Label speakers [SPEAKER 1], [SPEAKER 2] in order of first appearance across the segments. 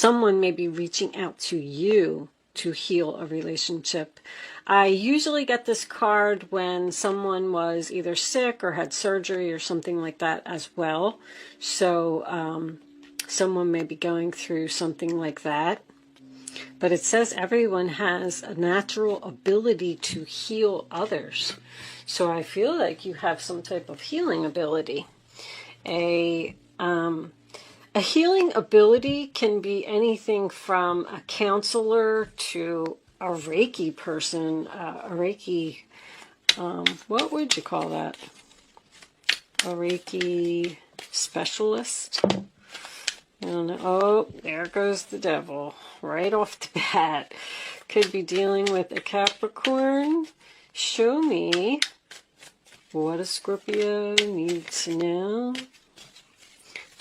[SPEAKER 1] Someone may be reaching out to you to heal a relationship. I usually get this card when someone was either sick or had surgery or something like that as well. So someone may be going through something like that. But it says everyone has a natural ability to heal others. So I feel like you have some type of healing ability. A healing ability can be anything from a counselor to a Reiki person, a Reiki, what would you call that? A Reiki specialist? I don't know. Oh, there goes the devil. Right off the bat. Could be dealing with a Capricorn. Show me what a Scorpio needs to know.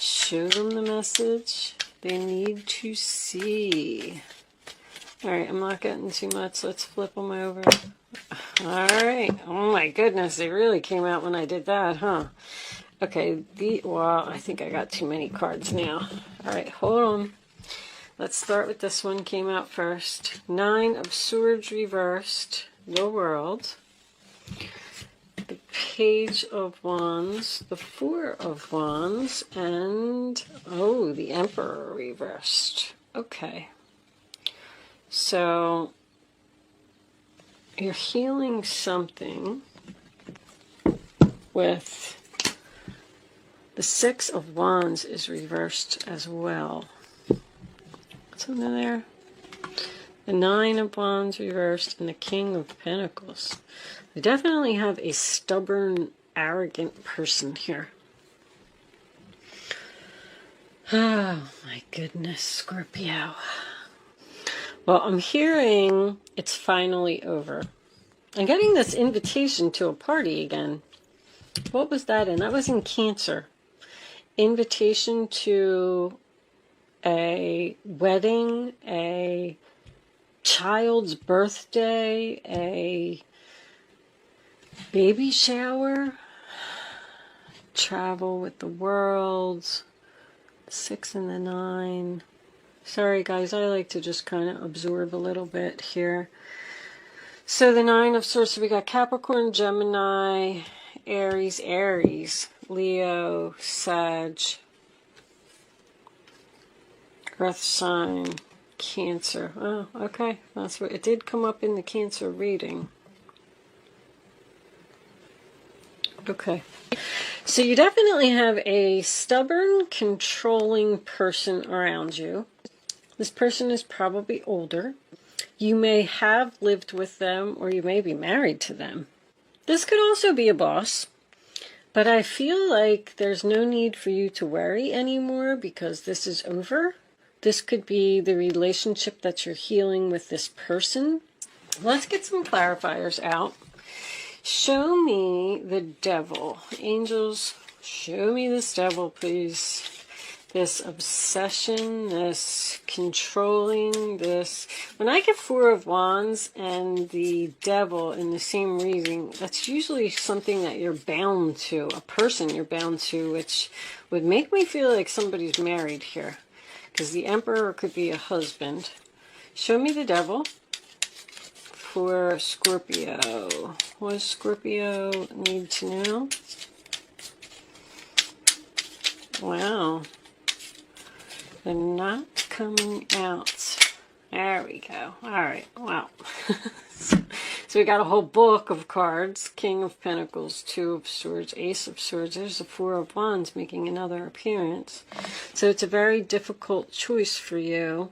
[SPEAKER 1] Show them the message they need to see. Alright, I'm not getting too much. Let's flip them over. Alright. Oh my goodness, they really came out when I did that, huh? Okay, well, I think I got too many cards now. Alright, hold on. Let's start with this one. Came out first. 9 of Swords reversed. The World. The Page of Wands. The 4 of Wands. And, oh, the Emperor reversed. Okay. So, you're healing something with the 6 of Wands is reversed as well. What's under there? The 9 of Wands reversed and the King of Pentacles. We definitely have a stubborn, arrogant person here. Oh my goodness, Scorpio. Well, I'm hearing it's finally over. I'm getting this invitation to a party again. What was that in? That was in Cancer. Invitation to a wedding, a child's birthday, a baby shower, travel with the world, 6 and the 9. Sorry guys, I like to just kind of absorb a little bit here. So the 9 of Swords, so we got Capricorn, Gemini, Aries, Leo, Sag, Earth sign, Cancer. Oh, okay. That's what it did come up in the Cancer reading. Okay. So you definitely have a stubborn, controlling person around you. This person is probably older. You may have lived with them or you may be married to them. This could also be a boss. But I feel like there's no need for you to worry anymore because this is over. This could be the relationship that you're healing with this person. Let's get some clarifiers out. Show me the devil. Angels, show me this devil, please. This obsession, this controlling, this... When I get 4 of Wands and the devil in the same reading, that's usually something that you're bound to, a person you're bound to, which would make me feel like somebody's married here. Because the Emperor could be a husband. Show me the devil for Scorpio. What does Scorpio need to know? Wow. They're not coming out. There we go. Alright, wow. So we got a whole book of cards. King of Pentacles, 2 of Swords, Ace of Swords. There's the 4 of Wands making another appearance. So it's a very difficult choice for you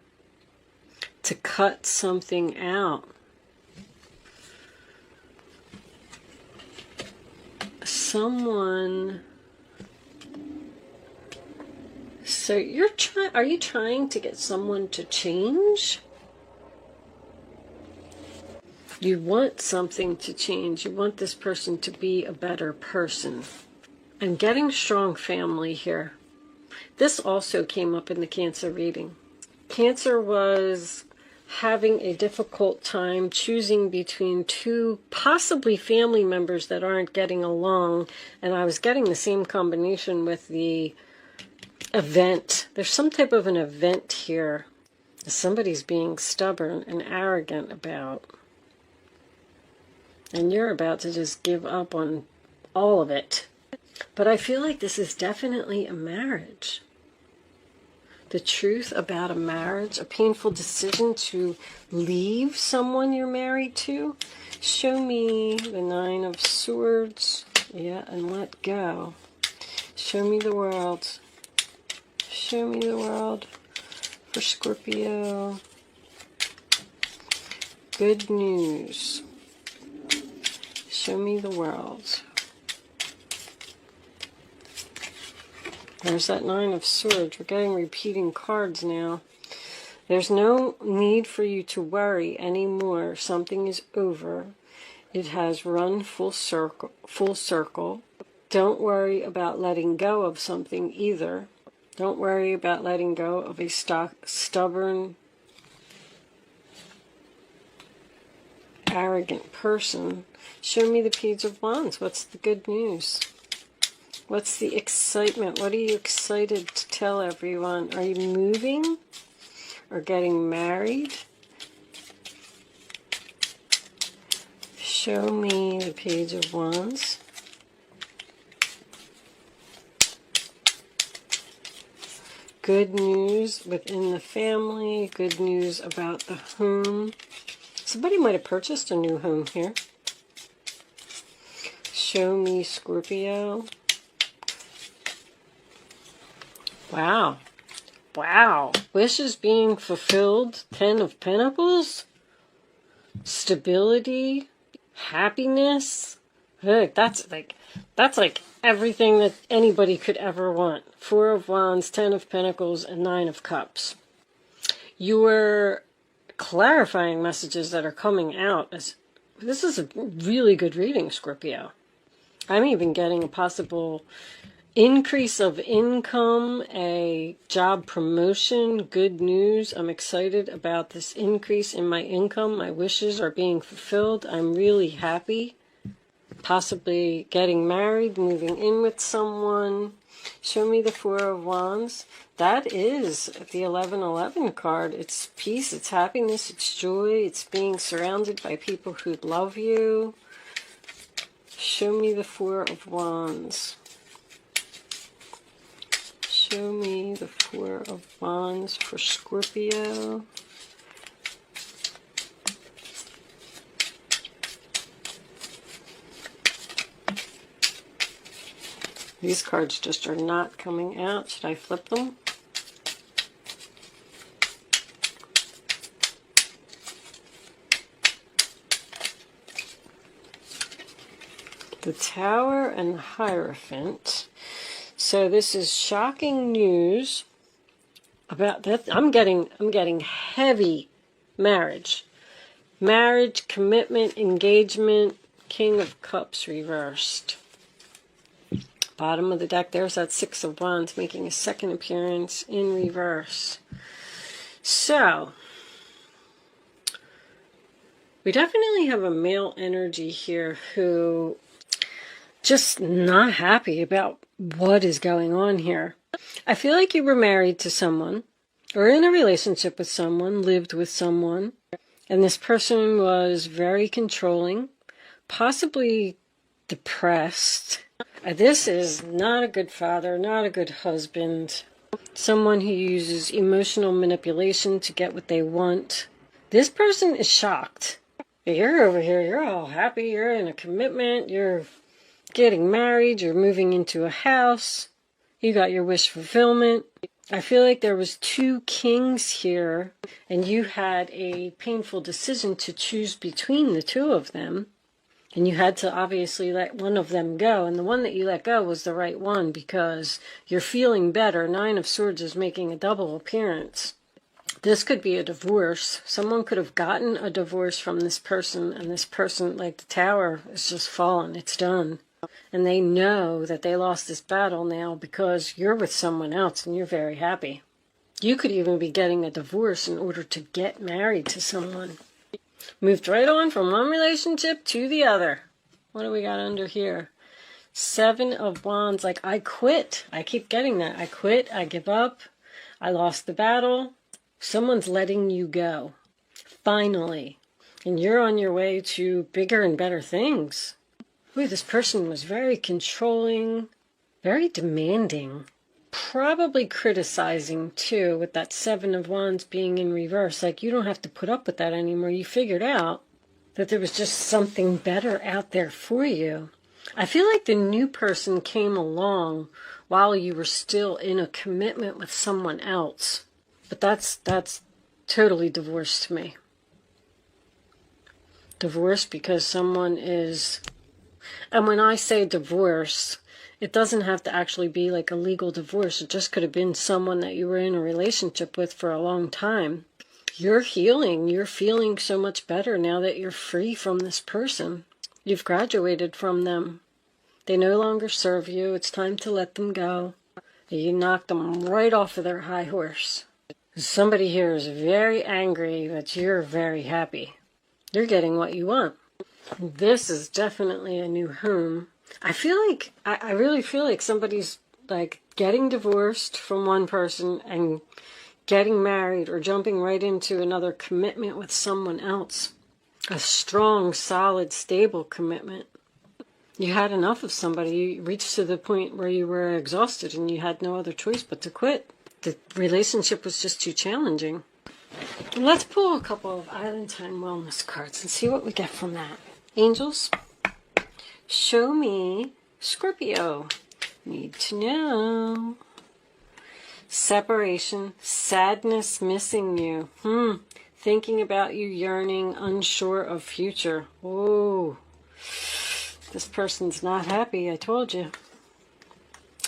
[SPEAKER 1] to cut something out. Someone... So are you trying to get someone to change? You want something to change. You want this person to be a better person. I'm getting strong family here. This also came up in the Cancer reading. Cancer was having a difficult time choosing between 2 possibly family members that aren't getting along. And I was getting the same combination with the event. There's some type of an event here somebody's being stubborn and arrogant about. And you're about to just give up on all of it. But I feel like this is definitely a marriage. The truth about a marriage, a painful decision to leave someone you're married to. Show me the 9 of Swords. Yeah, and let go. Show me the world. Show me the world for Scorpio. Good news. Show me the world. There's that 9 of Swords. We're getting repeating cards now. There's no need for you to worry anymore. Something is over. It has run full circle. Don't worry about letting go of something either. Don't worry about letting go of a stubborn, arrogant person. Show me the Page of Wands. What's the good news? What's the excitement? What are you excited to tell everyone? Are you moving or getting married? Show me the Page of Wands. Good news within the family. Good news about the home. Somebody might have purchased a new home here. Show me Scorpio. Wow. Wow. Wishes being fulfilled. 10 of Pentacles. Stability. Happiness. Look, that's like everything that anybody could ever want. 4 of Wands, 10 of Pentacles, and 9 of Cups. Your clarifying messages that are coming out. This is a really good reading, Scorpio. I'm even getting a possible increase of income, a job promotion, good news. I'm excited about this increase in my income. My wishes are being fulfilled. I'm really happy. Possibly getting married, moving in with someone. Show me the 4 of Wands. That is the 1111 card. It's peace, it's happiness, it's joy. It's being surrounded by people who love you. Show me the 4 of Wands. Show me the 4 of Wands for Scorpio. These cards just are not coming out. Should I flip them? The Tower and the Hierophant. So this is shocking news about that. I'm getting heavy marriage. Marriage, commitment, engagement, King of Cups reversed. Bottom of the deck, there's that 6 of Wands making a second appearance in reverse. So, we definitely have a male energy here who just not happy about what is going on here. I feel like you were married to someone or in a relationship with someone, lived with someone, and this person was very controlling, possibly depressed. This is not a good father, not a good husband, someone who uses emotional manipulation to get what they want. This person is shocked. You're over here, you're all happy, you're in a commitment, you're getting married, you're moving into a house, you got your wish fulfillment. I feel like there was 2 kings here, and you had a painful decision to choose between the 2 of them. And you had to obviously let one of them go. And the one that you let go was the right one because you're feeling better. 9 of Swords is making a double appearance. This could be a divorce. Someone could have gotten a divorce from this person. And this person, like the Tower, is just fallen. It's done. And they know that they lost this battle now because you're with someone else and you're very happy. You could even be getting a divorce in order to get married to someone. Moved right on from one relationship to the other. What do we got under here? 7 of Wands. Like, I quit. I keep getting that. I quit. I give up. I lost the battle. Someone's letting you go, finally. And you're on your way to bigger and better things. Ooh, this person was very controlling, very demanding. Probably criticizing, too, with that Seven of Wands being in reverse. Like, you don't have to put up with that anymore. You figured out that there was just something better out there for you. I feel like the new person came along while you were still in a commitment with someone else. But that's totally divorce to me. Divorce because someone is... And when I say divorce, it doesn't have to actually be like a legal divorce. It just could have been someone that you were in a relationship with for a long time. You're healing. You're feeling so much better now that you're free from this person. You've graduated from them. They no longer serve you. It's time to let them go. You knocked them right off of their high horse. Somebody here is very angry, but you're very happy. You're getting what you want. This is definitely a new home. I feel like, I really feel like somebody's like getting divorced from one person and getting married or jumping right into another commitment with someone else. A strong, solid, stable commitment. You had enough of somebody. You reached to the point where you were exhausted and you had no other choice but to quit. The relationship was just too challenging. Let's pull a couple of Island Time Wellness cards and see what we get from that. Angels, show me Scorpio. Need to know. Separation, sadness, missing you. Thinking about you, yearning, unsure of future. Oh, this person's not happy, I told you.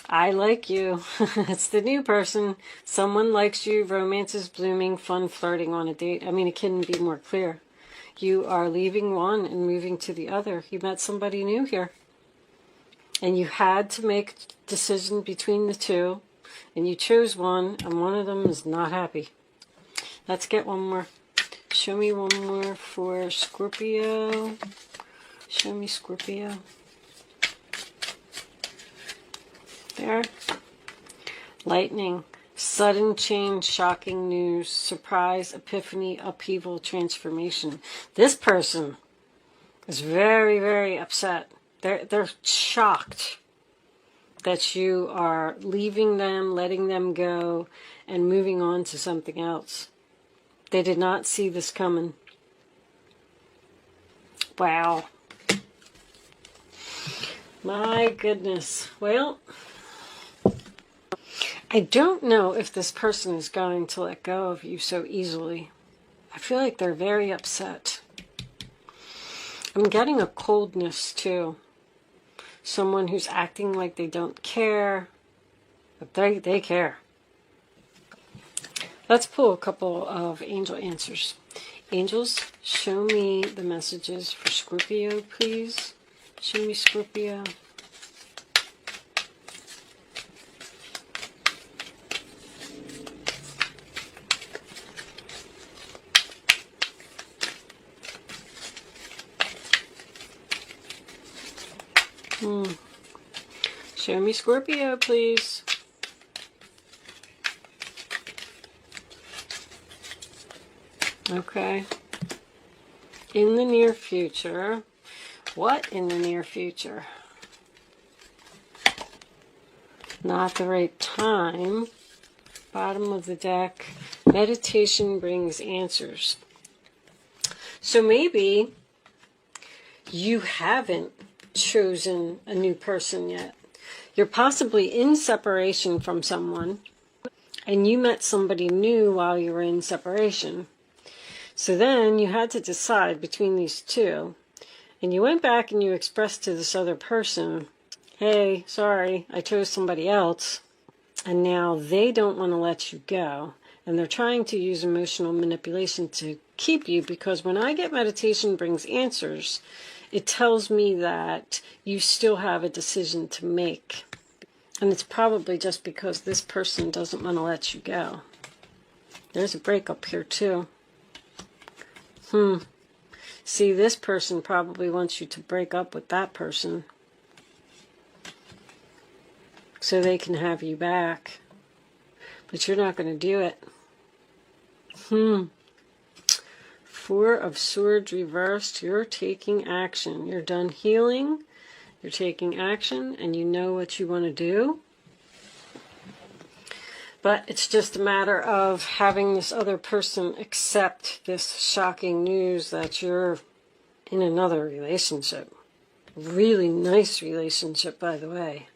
[SPEAKER 1] I like you. It's the new person. Someone likes you, romance is blooming, fun flirting on a date. I mean, it couldn't be more clear. You are leaving one and moving to the other. You met somebody new here. And you had to make a decision between the two. And you chose one, and one of them is not happy. Let's get one more. Show me one more for Scorpio. Show me Scorpio. There. Lightning. Sudden change, shocking news, surprise, epiphany, upheaval, transformation. This person is very, very upset. They're shocked that you are leaving them, letting them go, and moving on to something else. They did not see this coming. Wow. My goodness. Well, I don't know if this person is going to let go of you so easily. I feel like they're very upset. I'm getting a coldness too. Someone who's acting like they don't care, but they care. Let's pull a couple of angel answers. Angels, show me the messages for Scorpio, please. Show me Scorpio. Show me Scorpio, please. Okay. In the near future. What in the near future? Not the right time. Bottom of the deck. Meditation brings answers. So maybe you haven't chosen a new person yet. You're possibly in separation from someone, and you met somebody new while you were in separation. So then you had to decide between these two, and you went back and you expressed to this other person, hey, sorry, I chose somebody else, and now they don't want to let you go, and they're trying to use emotional manipulation to keep you, because when I get meditation brings answers, it tells me that you still have a decision to make. And it's probably just because this person doesn't want to let you go. There's a breakup here too. See, this person probably wants you to break up with that person so they can have you back. But you're not going to do it. Four of Swords reversed. You're taking action. You're done healing. You're taking action, and you know what you want to do. But it's just a matter of having this other person accept this shocking news that you're in another relationship. Really nice relationship, by the way.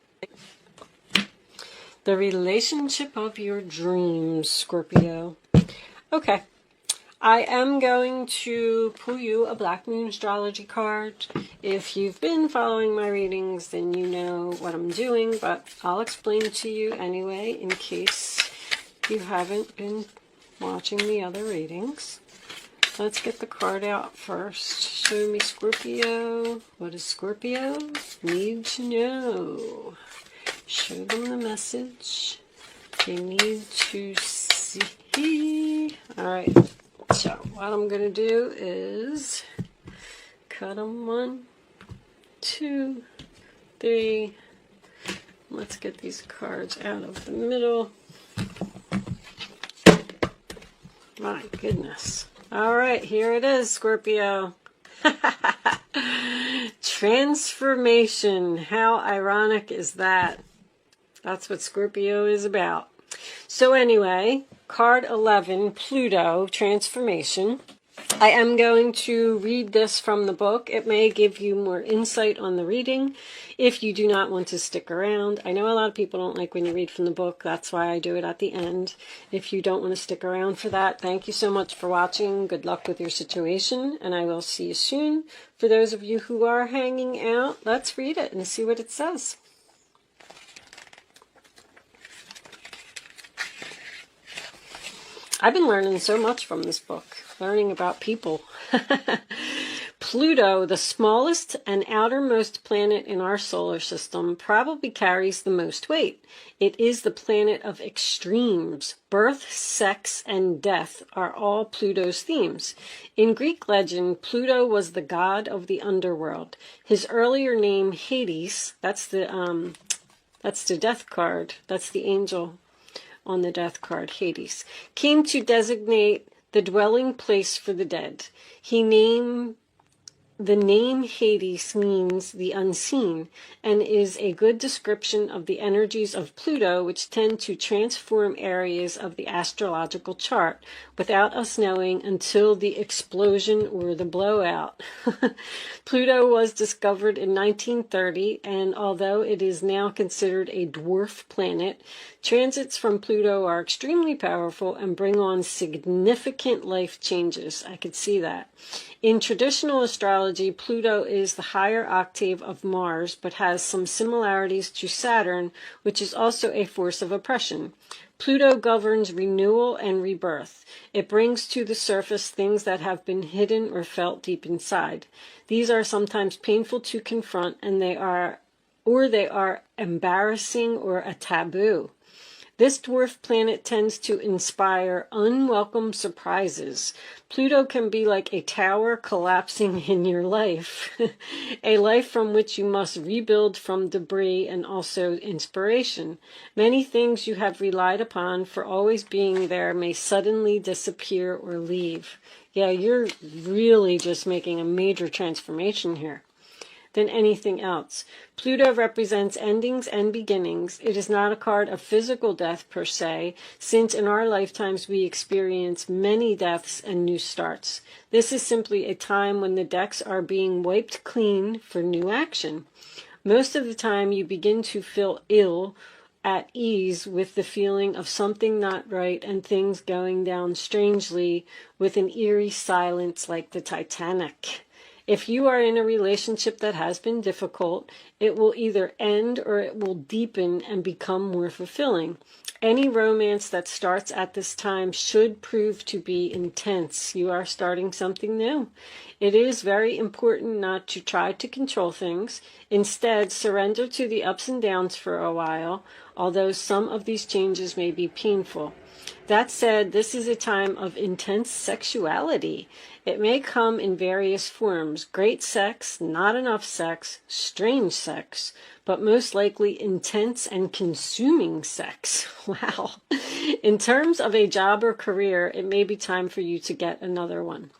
[SPEAKER 1] The relationship of your dreams, Scorpio. Okay. I am going to pull you a Black Moon astrology card. If you've been following my readings, then you know what I'm doing, but I'll explain to you anyway in case you haven't been watching the other readings. Let's get the card out first. Show me, Scorpio. What does Scorpio need to know? Show them the message they need to see. All right. So what I'm going to do is cut them 1, 2, 3. Let's get these cards out of the middle. My goodness. All right, here it is, Scorpio. Transformation. How ironic is that? That's what Scorpio is about. So anyway, card 11, Pluto, transformation. I am going to read this from the book. It may give you more insight on the reading if you do not want to stick around. I know a lot of people don't like when you read from the book. That's why I do it at the end. If you don't want to stick around for that, thank you so much for watching. Good luck with your situation, and I will see you soon. For those of you who are hanging out, let's read it and see what it says. I've been learning so much from this book, learning about people. Pluto, the smallest and outermost planet in our solar system, probably carries the most weight. It is the planet of extremes. Birth, sex, and death are all Pluto's themes. In Greek legend, Pluto was the god of the underworld. His earlier name, Hades, that's the death card. That's the angel on the death card, Hades, came to designate the dwelling place for the dead. The name Hades means the unseen and is a good description of the energies of Pluto, which tend to transform areas of the astrological chart without us knowing until the explosion or the blowout. Pluto was discovered in 1930, and although it is now considered a dwarf planet, transits from Pluto are extremely powerful and bring on significant life changes. I could see that. In traditional astrology, Pluto is the higher octave of Mars, but has some similarities to Saturn, which is also a force of oppression. Pluto governs renewal and rebirth. It brings to the surface things that have been hidden or felt deep inside. These are sometimes painful to confront, and they are embarrassing or a taboo. This dwarf planet tends to inspire unwelcome surprises. Pluto can be like a tower collapsing in your life, a life from which you must rebuild from debris and also inspiration. Many things you have relied upon for always being there may suddenly disappear or leave. Yeah, you're really just making a major transformation here than anything else. Pluto represents endings and beginnings. It is not a card of physical death per se, since in our lifetimes we experience many deaths and new starts. This is simply a time when the decks are being wiped clean for new action. Most of the time you begin to feel ill, at ease with the feeling of something not right and things going down strangely with an eerie silence like the Titanic. If you are in a relationship that has been difficult, it will either end or it will deepen and become more fulfilling. Any romance that starts at this time should prove to be intense. You are starting something new. It is very important not to try to control things. Instead, surrender to the ups and downs for a while, although some of these changes may be painful. That said, this is a time of intense sexuality. It may come in various forms: great sex, not enough sex, strange sex, but most likely intense and consuming sex. Wow. In terms of a job or career, it may be time for you to get another one.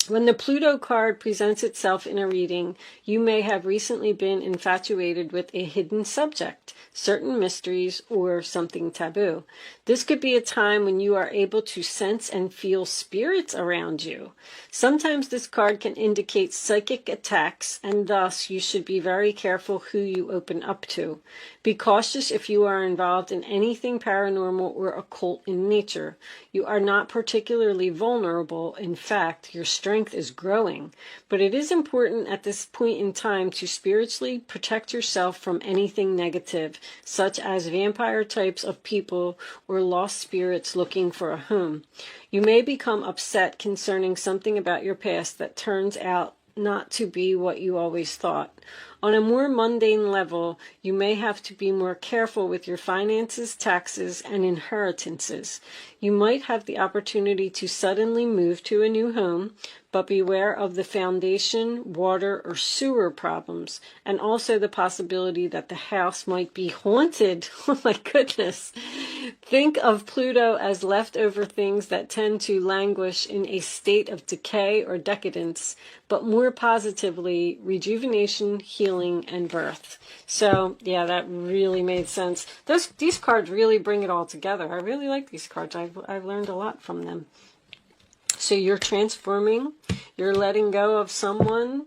[SPEAKER 1] When the Pluto card presents itself in a reading, you may have recently been infatuated with a hidden subject, certain mysteries, or something taboo. This could be a time when you are able to sense and feel spirits around you. Sometimes this card can indicate psychic attacks, and thus you should be very careful who you open up to. Be cautious if you are involved in anything paranormal or occult in nature. You are not particularly vulnerable. In fact, your strength is growing. But it is important at this point in time to spiritually protect yourself from anything negative, such as vampire types of people or lost spirits looking for a home. You may become upset concerning something about your past that turns out not to be what you always thought. On a more mundane level, you may have to be more careful with your finances, taxes, and inheritances. You might have the opportunity to suddenly move to a new home, but beware of the foundation, water, or sewer problems, and also the possibility that the house might be haunted. Oh my goodness. Think of Pluto as leftover things that tend to languish in a state of decay or decadence, but more positively, rejuvenation, healing, and birth. So, yeah, that really made sense. These cards really bring it all together. I really like these cards. I've learned a lot from them. So you're transforming, you're letting go of someone,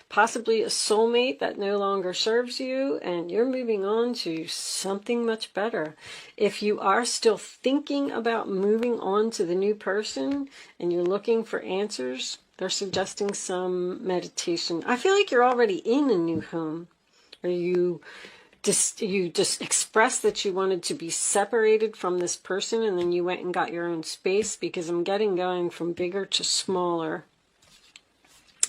[SPEAKER 1] possibly a soulmate that no longer serves you, and you're moving on to something much better. If you are still thinking about moving on to the new person and you're looking for answers, they're suggesting some meditation. I feel like you're already in a new home, or you just expressed that you wanted to be separated from this person, and then you went and got your own space, because I'm getting going from bigger to smaller.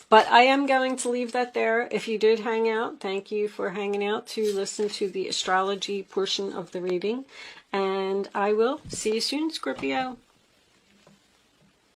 [SPEAKER 1] But I am going to leave that there. If you did hang out, thank you for hanging out to listen to the astrology portion of the reading. And I will see you soon, Scorpio.